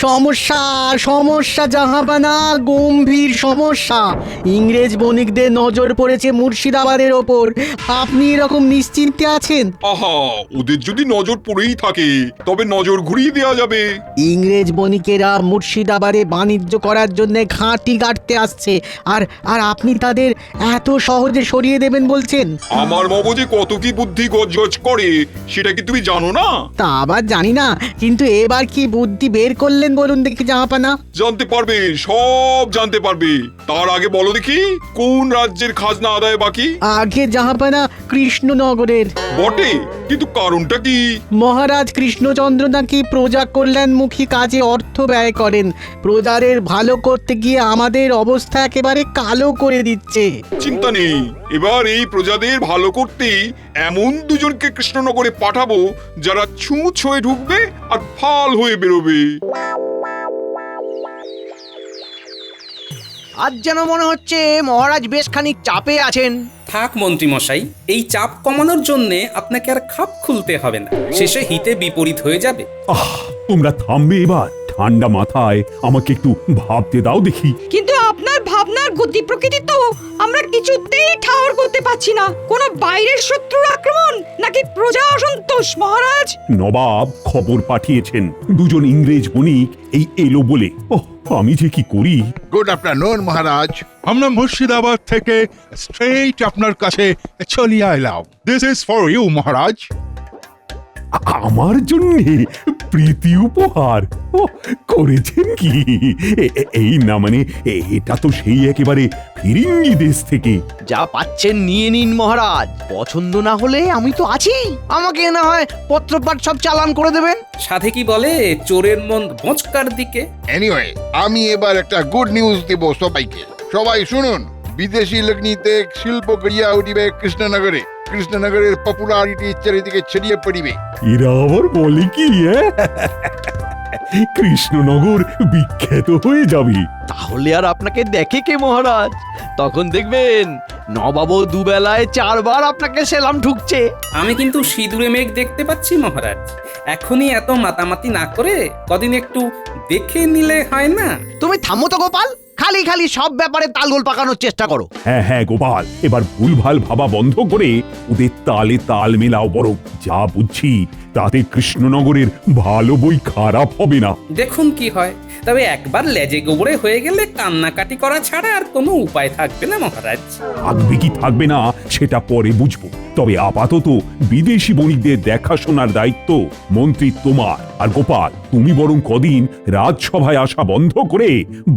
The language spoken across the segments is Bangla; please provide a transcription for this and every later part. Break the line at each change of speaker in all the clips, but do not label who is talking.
সমস্যা সমস্যা জাহাপানা, গম্ভীর সমস্যা। ইংরেজ বণিকদের নজর পড়েছে মুর্শিদাবাদের ওপর। আপনি এরকম নিশ্চিন্তে আছেন?
আহা, ওদের যদি নজর পড়েই থাকে তবে নজর ঘুরিয়ে দেওয়া যাবে।
ইংরেজ বণিকেরা মুর্শিদাবাদে বাণিজ্য করার জন্য ঘাঁটি গাড়তে আসছে, আর আর আপনি তাদের এত সহজে সরিয়ে দেবেন বলছেন?
আমার মগজে কত কি বুদ্ধি গজগজ করে সেটা কি তুমি জানো না?
তা আবার জানি না, কিন্তু এবার কি বুদ্ধি বের করলেন বলুন দেখি জাহাপানা।
জানতে পারবে, সব জানতে পারবে। তার আগে বলো দেখি, কোন রাজ্যের খাজনা আদায় বাকি?
আগে জাহাপানা কৃষ্ণনগরের।
বটে, কিন্তু কারণটা কি?
মহারাজ কৃষ্ণচন্দ্র নাকি প্রজা কল্যাণমুখী কাজে অর্থ ব্যয় করেন। প্রজাদের ভালো করতে গিয়ে আমাদের অবস্থা একেবারে কালো করে দিচ্ছে।
চিন্তা নেই, এবার এই প্রজাদের ভালো করতেই এমন দুজনকে কৃষ্ণনগরে পাঠাবো যারা ছুঁচ হয়ে ঢুকবে আর ফাল হয়ে বেরোবে।
আজ যেন মনে হচ্ছে মহারাজ বেশ খানিক চাপে আছেন।
থাক মন্ত্রী মশাই, এই চাপ কমানোর জন্য আপনাকে আর খাপ খুলতে হবে না, শেষে হিতে বিপরীত হয়ে যাবে।
তোমরা থামবে এবার? ঠান্ডা মাথায় আমাকে একটু ভাবতে দাও দেখি।
কিন্তু আপনার ভাবনার গতি প্রকৃতি তো আমরা কিছুতেই ঠাহর করতে পারছি না। কোন বাইরের শত্রুর আক্রমণ নাকি প্রজা অসন্তোষ মহারাজ?
নবাব খবর পাঠিয়েছেন দুজন ইংরেজ বণিক এই এলো বলে। আমি যে কি করি।
গুড আফটারনুন মহারাজ।
আমরা মুর্শিদাবাদ থেকে স্ট্রেইট আপনার কাছে চলিয়ে এলাম। দিস ইজ ফর ইউ মহারাজ।
আমার জন্য প্রীতি উপহার করেছেন কি? এই না মানে এটা তো সেই একেবারে ফিরিঙ্গি দেশ থেকে।
যা পাচ্ছেন নিয়ে নিন মহারাজ, পছন্দ না হলে আমি তো আছি। আমাকে না হয় পত্রপাঠ সব চালান করে দেবেন।
সাধে কি বলে, চোরের মন বোঁচকার দিকে।
এনিওয়ে, আমি এবার একটা গুড নিউজ দেব সবাইকে। সবাই শুনুন, বিদেশি লগ্নিতে শিল্প গড়িয়া উঠিবে কৃষ্ণনগরে। কৃষ্ণনগরের পপুলারিটি চারিদিকে ছড়িয়ে পড়িবে।
এরা আবার বলে কি? কৃষ্ণনগর বিখ্যাত হয়ে যাবে।
তাহলে আর আপনাকে দেখে কে মহারাজ? তখন দেখবেন নবাবও দুবেলায় 4 বার আপনাকে সেলাম ঢুকছে।
আমি কিন্তু সিঁদুরে মেঘ দেখতে পাচ্ছি মহারাজ। এখনই এত মাতামাতি না করে কদিন একটু দেখে নিলে হয় না?
তুমি থামো তো গোপাল, খালি খালি সব ব্যাপারে তালগোল পাকানোর চেষ্টা করো।
হ্যাঁ গোপাল, এবার ভুলভাল ভাবা বন্ধ করে ওদের তালে তাল মেলাও। বরং যা বুঝছি তাতে কৃষ্ণনগরের ভালো বই খারাপ হবে না।
দেখুন কি হয়। তবে একবার লেজে গোবরে হয়ে গেলে কান্নাকাটি করা ছাড়া আর কোনো উপায় থাকবে না মহারাজ।
থাকবে কি থাকবে না সেটা পরে বুঝবো। তবে আপাতত বিদেশি বণিকদের দেখাশোনার দায়িত্ব মন্ত্রী তোমার। আর গোপাল, তুমি বরং কদিন রাজসভায় আসা বন্ধ করে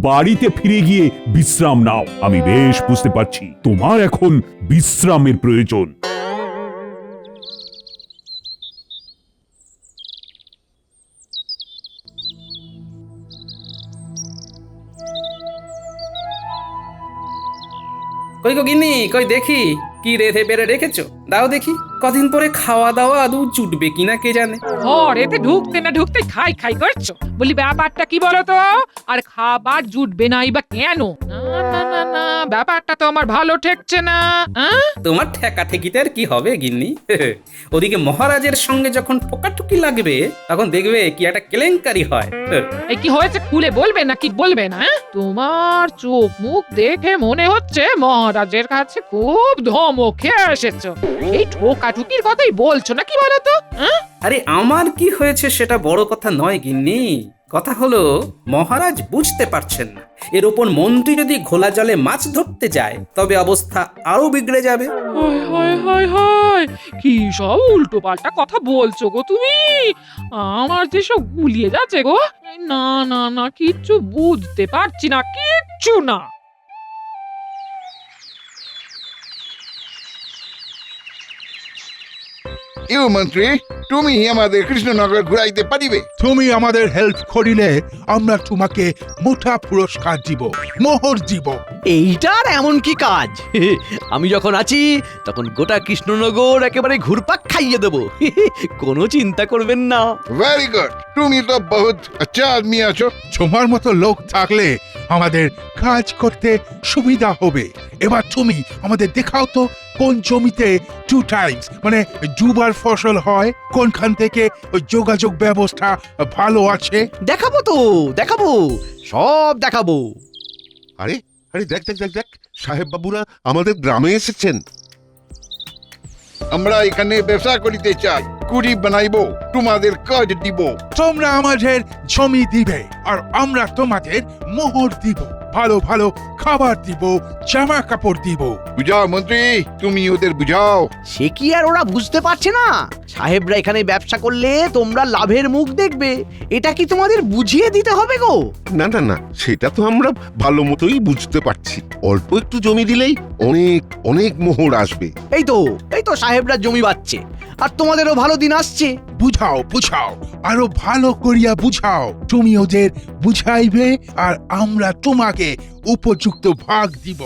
বাড়িতে ফিরে গিয়ে বিশ্রাম নাও। আমি বেশ বুঝতে পারছি তোমার এখন বিশ্রামের প্রয়োজন।
কই গো গিন্নি, কই দেখি কি রেধে বেড়ে রেখেছো, দাও দেখি। কদিন পরে খাওয়া দাওয়া আদৌ জুটবে কিনা কে জানে।
ঘরেতে ঢুকতে না ঢুকতে খাই খাই করছো। বলি ব্যাপারটা কি বলো তো? আর খাবার জুটবে নাই বা কেন? না, ব্যাপারটা তো আমার ভালো ঠেকছে না।
তোমার ঠেকা ঠেকিতে আর কি হবে গিন্নি? ওদিকে মহারাজের সঙ্গে যখন ঠোকাঠুকি লাগবে তখন দেখবে কি একটা কেলেঙ্কারি হয়।
এই কি হয়েছে খুলে বলবে নাকি বলবে না? তোমার চোখ মুখ দেখে মনে হচ্ছে মহারাজের কাছে খুব ধমক খেয়ে এসেছো। এই ঠোকাঠুকির কথাই বলছো নাকি বলো তো?
আরে আমার কি হয়েছে সেটা বড় কথা নয় গিন্নি। কথা হলো মহারাজ বুঝতে পারছেন না। এর ওপর মন্ত্রী যদি ঘোলা জলে মাছ ধরতে যায় তবে অবস্থা আরো বিগড়ে যাবে।
হায়, কি সব উল্টো পাল্টা কথা বলছো গো তুমি? আমার যে সব গুলিয়ে যাচ্ছে গো। না, কিচ্ছু বুঝতে পারছি না, কিচ্ছু না।
ইউ মন্ত্রী, তুমি আমাদের কৃষ্ণনগর ঘুরাইতে পারিবে?
তুমি আমাদের হেল্প করিলে আমরা তোমাকে মোটা পুরস্কার দিব, মোহর দিব।
এইটার এমন কি কাজ? আমি যখন আছি তখন গোটা কৃষ্ণনগর একেবারে ঘুরপাক খাইয়ে দেবো। কোনো চিন্তা করবেন না।
ভেরি গুড, তুমি তো বহুত আচ্ছা আদমি আছো।
তোমার মতো লোক থাকলে আমাদের কাজ করতে সুবিধা হবে। এবার তুমি আমাদের দেখাও তো কোন জমিতে 2 টাইমস মানে দুবার ফসল হয়, কোনখান থেকে ওই যোগাযোগ ব্যবস্থা ভালো আছে।
দেখাবো তো, দেখাবো, সব দেখাবো।
আরে আরে দেখ দেখ দেখ দেখ, সাহেব বাবুরা আমাদের গ্রামে এসেছেন।
আমরা এখানে ব্যবসা করিতে চাই, কুড়ি বানাইবো, তোমাদের কাজ দিব।
তোমরা আমাদের জমি দিবে আর আমরা তোমাদের মোহর দিব, ভালো ভালো খাবার দিব, জামা কাপড় দিব।
বুঝাও মন্ত্রী, তুমি ওদের বুঝাও।
সে কি আর ওরা বুঝতে পারছে না? সাহেবরা এখানে ব্যবসা করলে তোমরা লাভের মুখ দেখবে, এটা কি তোমাদের বুঝিয়ে দিতে হবে গো?
না না না, সেটা তো আমরা ভালো মতোই বুঝতে পারছি। অল্প একটু জমি দিলেই অনেক অনেক মোহর আসবে।
এই তো সাহেবরা জমি বাচ্ছে, আর তোমাদেরও ভালো দিন আসছে।
বুঝাও বুঝাও, আরো ভালো করিয়া বুঝাও। তুমি ওদের বুঝাইবে আর আমরা তোমাকে উপযুক্ত ভাগ দিব।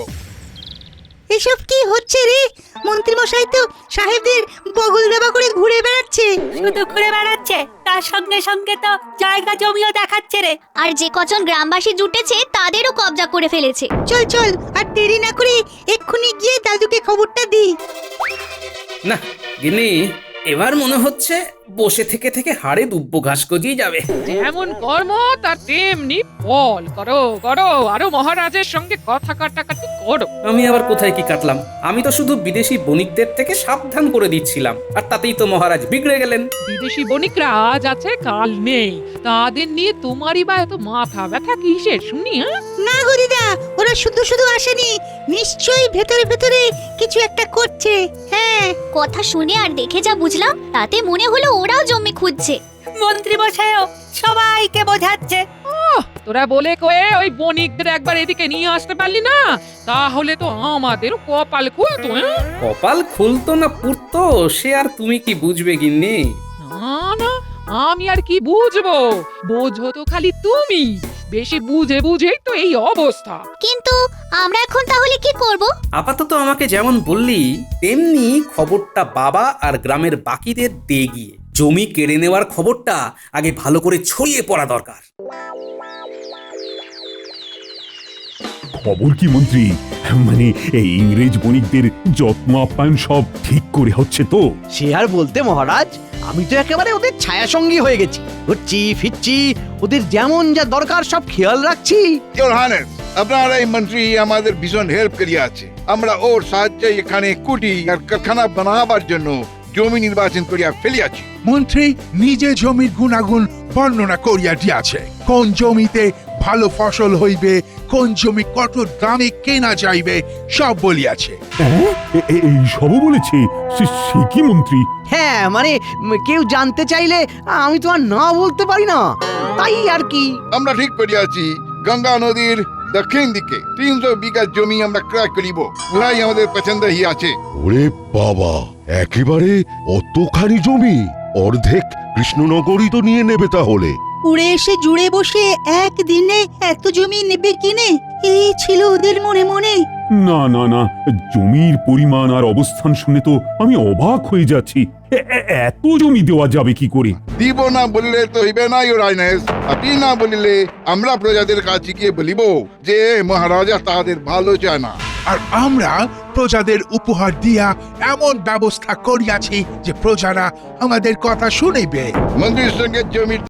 এসব কি হচ্ছে রে? মন্ত্রী মশাই তো সাহেবদের বগল দেবা করে ঘুরে বেড়াচ্ছে।
শুধু ঘুরে বেড়াচ্ছে, তার সঙ্গে সঙ্গে তো জায়গা জমিও দেখাচ্ছে রে।
আর যে কজন গ্রামবাসী জুটেছে তাদেরও কবজা করে ফেলেছে।
চল চল, আর দেরি না করে এক্ষুনি গিয়ে দাদুকে খবরটা দি।
না গিন্নি, এবার মনে হচ্ছে বসে থেকে থেকে হাড়ে দুব্বো ঘাস গজিয়ে যাবে।
যেমন কর্ম তার তেমনি ফল। করো করো, আরো মহারাজের সঙ্গে কথা কাটাকাটি করো।
আমি আবার কোথায় কি কাটলাম? আমি তো শুধু বিদেশি বণিকদের থেকে সাবধান করে দিচ্ছিলাম, আর তাতেই তো মহারাজ বিগড়ে গেলেন।
বিদেশি বণিকরা আজ আছে কাল নেই, তাদের নিয়ে তোমারই বা এত মাথা ব্যথা কিসের শুনি? হ্যাঁ
না গো দিদা, ওরা শুধু শুধু আসেনি, নিশ্চয়ই ভেতরে ভেতরে কিছু একটা করছে। হ্যাঁ,
কথা শুনে আর দেখে যা বুঝলাম, তাতে মনে হলো ওরাও জমি খুঁজছে।
মন্ত্রী মশাইও সবাইকে বোঝাচ্ছে।
তোরা বলে কয়ে ওই বণিকদের একবার এদিকে নিয়ে আসতে পারলি না, তাহলে তো আমাদেরও কপাল খুলতো।
কপাল খুলতো না পুড়তো, সে আর তুমি কি বুঝবে গিন্নি?
না না, আমি আর কি বুঝবো? বোঝো তো খালি তুমি, বেশি বুঝে বুঝেই তো এই অবস্থা।
কিন্তু আমরা এখন তাহলে কি করব?
আপাতত আমাকে যেমন বললি তেমনি খবরটা বাবা আর গ্রামের বাকিদের দিয়ে গিয়ে জমি কেড়ে নেওয়ার খবরটা আগে ভালো করে ছড়িয়ে পড়া দরকার।
খবর কি মন্ত্রী? মানে এই ইংরেজ বণিকদের যত্ন আপ্যায়ন সব ঠিক করে হচ্ছে তো?
সে আর বলতে মহারাজ, আমি তো একেবারে ওদের ছায়া সঙ্গী হয়ে গেছি। ঘুরছি ফিরছি, ওদের যেমন যা দরকার সব খেয়াল রাখছি।
ইওর হানেস, আপনার এই মন্ত্রী আমাদের ভীষণ হেল্প করিয়া আছে। আমরা ওর সাহায্যে এখানে কুটি আর কারখানা বানাবার জন্য জমি নির্বাচন করিয়া ফেলিয়াছি।
মন্ত্রী নিজে জমির গুণাগুণ বর্ণনা করিয়া দিয়াছে, কোন জমিতে ভালো ফসল হইবে, কোন জমি কত দামে কেনা যাইবে, সব বলিয়াছে।
এই সবও বলেছে? সে কি মন্ত্রী?
হ্যাঁ মানে কেউ জানতে চাইলে আমি তো আর না বলতে পারি না, তাই আর কি।
আমরা ঠিক করিয়াছি, গঙ্গা নদীর দক্ষিণ দিকে 300 বিঘা জমি আমরা ক্রয় করিব। উহাই আমাদের পছন্দ হি আছে।
ওরে বাবা, একেবারে অতখানি জমি? অর্ধেক কৃষ্ণনগরই তো নিয়ে নেবে তাহলে।
উড়ে এসে জুড়ে বসে একদিনে এত জমি নেবে কিনে, এই ছিল ওদের মনে মনে।
না না না, জমির পরিমাণ আর অবস্থান শুনে তো আমি অবাক হয়ে যাচ্ছি। এত জমি দেওয়া যাবে কি করে?
দিব না বললে তো হইবে না ইওর হাইনেস। আপনি না বলিলে আমরা প্রজাদের কাছে গিয়ে বলিব যে মহারাজা তাদের ভালো চায় না।
আর আমরা প্রজাদের উপহার দিয়া এমন ব্যবস্থা করিয়াছি যে প্রজারা আমাদের কথা শুনিবে।
মন্ত্রীর সঙ্গে জমির